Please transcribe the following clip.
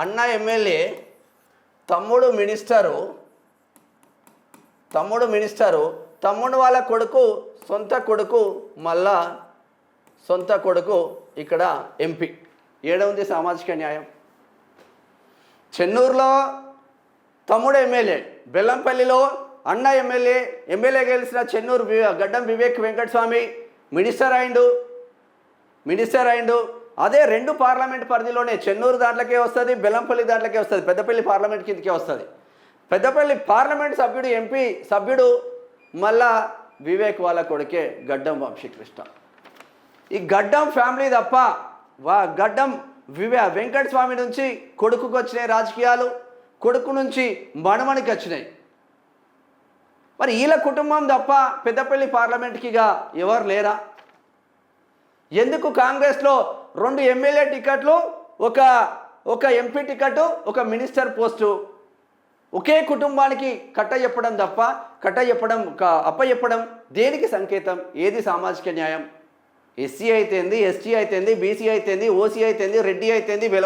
అన్న ఎమ్మెల్యే, తమ్ముడు మినిస్టరు, తమ్ముడు వాళ్ళ కొడుకు, సొంత కొడుకు ఇక్కడ ఎంపీ. ఏడవుంది సామాజిక న్యాయం? చెన్నూరులో తమ్ముడు ఎమ్మెల్యే, బెల్లంపల్లిలో అన్న ఎమ్మెల్యే గెలిచిన చెన్నూరు గడ్డం వివేక్ వెంకటస్వామి మినిస్టర్ అయిండు. అదే 2 పార్లమెంట్ పరిధిలోనే, చెన్నూరు దాంట్లోకే వస్తుంది, బెల్లంపల్లి దాంట్లోకే వస్తుంది, పెద్దపల్లి పార్లమెంట్ కిందకే వస్తుంది. పెద్దపల్లి పార్లమెంట్ సభ్యుడు, ఎంపీ సభ్యుడు మళ్ళా వివేక్ వాళ్ళ కొడుకే గడ్డం వంశీకృష్ణ. ఈ గడ్డం ఫ్యామిలీ తప్ప గడ్డం వెంకటస్వామి నుంచి కొడుకుకు వచ్చినాయి రాజకీయాలు, కొడుకు నుంచి మనమనికి వచ్చినాయి. మరి వీళ్ళ కుటుంబం తప్ప పెద్దపల్లి పార్లమెంట్కిగా ఎవరు లేరా? ఎందుకు కాంగ్రెస్లో 2 ఎమ్మెల్యే టికెట్లు, ఒక ఎంపీ టికెట్, ఒక మినిస్టర్ పోస్టు ఒకే కుటుంబానికి అప్పచెప్పడం దేనికి సంకేతం? ఏది సామాజిక న్యాయం? ఎస్సీ అయితేంది, ఎస్టీ అయితేంది, బీసీ అయితేంది, ఓసీ అయితేంది, రెడ్డి అయితేంది,